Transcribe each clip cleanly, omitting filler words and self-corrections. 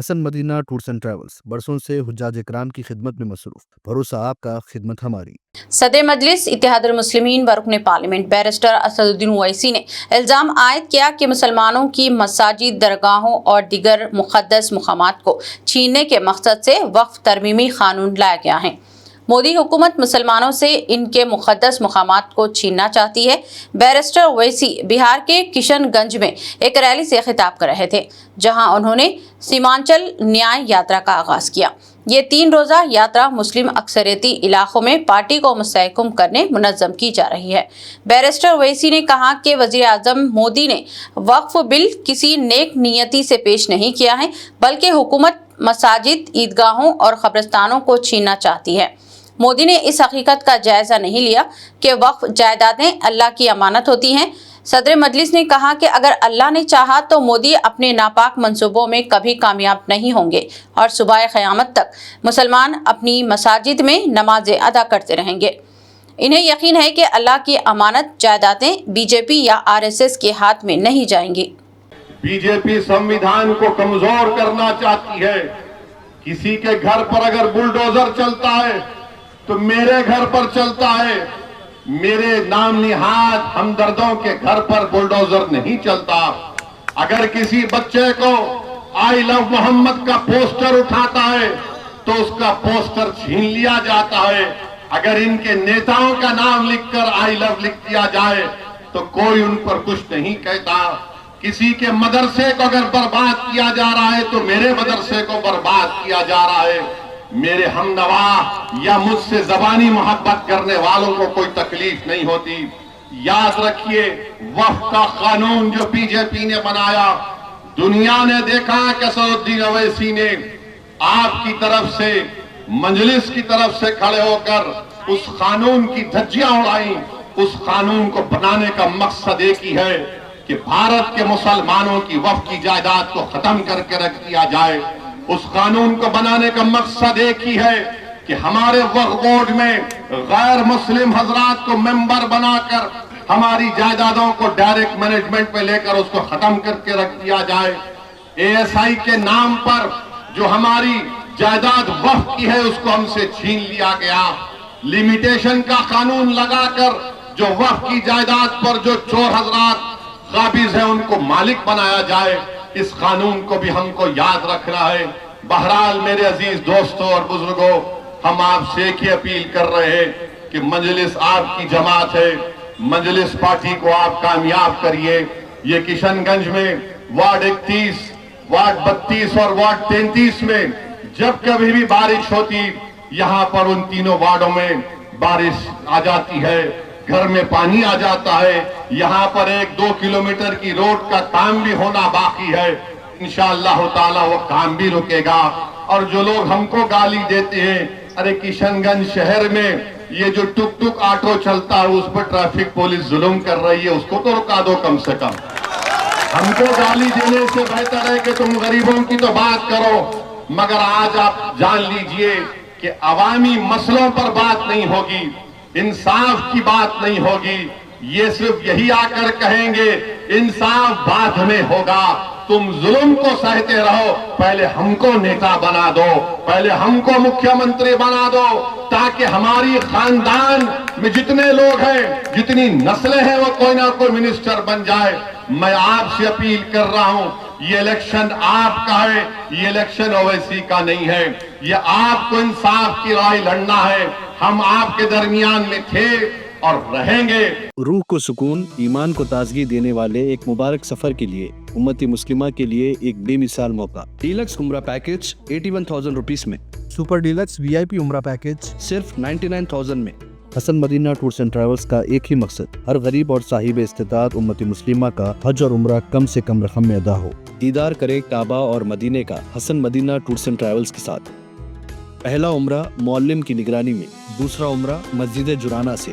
Hasan Madina tours and travels برسوں سے حجاج اکرام کی خدمت میں مصروف، بھروسہ آپ کا، خدمت ہماری۔ صدر مجلس اتحاد المسلمین و رکن پارلیمنٹ بیرسٹر اسد الدین اویسی نے الزام عائد کیا کہ مسلمانوں کی مساجد، درگاہوں اور دیگر مقدس مقامات کو چھیننے کے مقصد سے وقف ترمیمی قانون لایا گیا ہے۔ مودی حکومت مسلمانوں سے ان کے مقدس مقامات کو چھیننا چاہتی ہے۔ بیرسٹر اویسی بہار کے کشن گنج میں ایک ریلی سے خطاب کر رہے تھے، جہاں انہوں نے سیمانچل نیائے یاترا کا آغاز کیا۔ یہ 3 روزہ یاترا مسلم اکثریتی علاقوں میں پارٹی کو مستحکم کرنے منظم کی جا رہی ہے۔ بیرسٹر اویسی نے کہا کہ وزیر اعظم مودی نے وقف بل کسی نیک نیتی سے پیش نہیں کیا ہے، بلکہ حکومت مساجد، عیدگاہوں اور قبرستانوں کو چھیننا چاہتی ہے۔ مودی نے اس حقیقت کا جائزہ نہیں لیا کہ وقف جائیدادیں اللہ کی امانت ہوتی ہیں۔ صدر مجلس نے کہا کہ اگر اللہ نے چاہا تو مودی اپنے ناپاک منصوبوں میں کبھی کامیاب نہیں ہوں گے اور صبح قیامت تک مسلمان اپنی مساجد میں نمازیں ادا کرتے رہیں گے۔ انہیں یقین ہے کہ اللہ کی امانت جائیدادیں بی جے پی یا RSS کے ہاتھ میں نہیں جائیں گی۔ بی جے پی سنویدھان کو کمزور کرنا چاہتی ہے۔ کسی کے گھر پر اگر بلڈوزر چلتا ہے تو میرے گھر پر چلتا ہے، میرے نام نہاد ہمدردوں کے گھر پر بلڈوزر نہیں چلتا۔ اگر کسی بچے کو آئی لو محمد کا پوسٹر اٹھاتا ہے تو اس کا پوسٹر چھین لیا جاتا ہے۔ اگر ان کے نیتاؤں کا نام لکھ کر آئی لو لکھ دیا جائے تو کوئی ان پر کچھ نہیں کہتا۔ کسی کے مدرسے کو اگر برباد کیا جا رہا ہے تو میرے مدرسے کو برباد کیا جا رہا ہے۔ میرے ہمنوا یا مجھ سے زبانی محبت کرنے والوں کو کوئی تکلیف نہیں ہوتی۔ یاد رکھیے، وقف کا قانون جو بی جے پی نے بنایا، دنیا نے دیکھا کہ اسد الدین اویسی نے آپ کی طرف سے، مجلس کی طرف سے کھڑے ہو کر اس قانون کی دھجیاں اڑائیں۔ اس قانون کو بنانے کا مقصد ایک ہی ہے کہ بھارت کے مسلمانوں کی وقف کی جائیداد کو ختم کر کے رکھ دیا جائے۔ اس قانون کو بنانے کا مقصد ایک ہی ہے کہ ہمارے وقف بورڈ میں غیر مسلم حضرات کو ممبر بنا کر ہماری جائیدادوں کو ڈائریکٹ مینجمنٹ میں لے کر اس کو ختم کر کے رکھ دیا جائے۔ ASI کے نام پر جو ہماری جائیداد وقف کی ہے اس کو ہم سے چھین لیا گیا۔ لیمیٹیشن کا قانون لگا کر جو وقف کی جائیداد پر جو چور حضرات قابض ہیں ان کو مالک بنایا جائے۔ اس قانون کو بھی ہم کو یاد رکھنا ہے۔ بہرحال میرے عزیز دوستوں اور بزرگوں، ہم آپ سے ایک ہی اپیل کر رہے ہیں کہ مجلس آپ کی جماعت ہے، مجلس پارٹی کو آپ کامیاب کریے۔ یہ کشن گنج میں وارڈ 31، وارڈ 32 اور وارڈ 33 میں جب کبھی بھی بارش ہوتی، یہاں پر ان تینوں وارڈوں میں بارش آ جاتی ہے، گھر میں پانی آ جاتا ہے۔ یہاں پر 1-2 کلومیٹر کی روڈ کا کام بھی ہونا باقی ہے۔ انشاءاللہ تعالی وہ کام بھی رکے گا۔ اور جو لوگ ہم کو گالی دیتے ہیں، ارے کشن گنج شہر میں یہ جو ٹک ٹک آٹو چلتا ہے اس پر ٹریفک پولیس ظلم کر رہی ہے، اس کو تو رکا دو کم سے کم۔ ہم کو گالی دینے سے بہتر ہے کہ تم غریبوں کی تو بات کرو۔ مگر آج آپ جان لیجئے کہ عوامی مسئلوں پر بات نہیں ہوگی، انصاف کی بات نہیں ہوگی۔ یہ صرف یہی آ کر کہیں گے انصاف بعد میں ہوگا، تم ظلم کو سہتے رہو، پہلے ہم کو نیتا بنا دو، پہلے ہم کو مکھیہ منتری بنا دو، تاکہ ہماری خاندان میں جتنے لوگ ہیں، جتنی نسلیں ہیں، وہ کوئی نہ کوئی منسٹر بن جائے۔ میں آپ سے اپیل کر رہا ہوں، یہ الیکشن آپ کا ہے، یہ الیکشن اویسی کا نہیں ہے۔ یہ آپ کو انصاف کی لڑائی لڑنا ہے۔ ہم آپ کے درمیان میں تھے اور رہیں گے۔ روح کو سکون، ایمان کو تازگی دینے والے ایک مبارک سفر کے لیے امت مسلمہ کے لیے ایک بے مثال موقع۔ ڈیلکس عمرہ پیکج 81,000 روپیز میں، سپر ڈیلکس VIP عمرہ پیکج صرف 99,000 میں۔ حسن مدینہ ٹورس اینڈ ٹریولز کا ایک ہی مقصد، ہر غریب اور صاحب استطاعت امت مسلمہ کا حج اور عمرہ کم سے کم رقم میں ادا ہو۔ دیدار کرے کعبہ اور مدینے کا حسن مدینہ ٹورس اینڈ ٹریولز کے ساتھ۔ پہلا عمرہ معلم کی نگرانی میں، دوسرا عمرہ مسجد جرانہ سے۔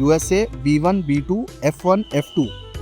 USA B1 B2 F1 F2,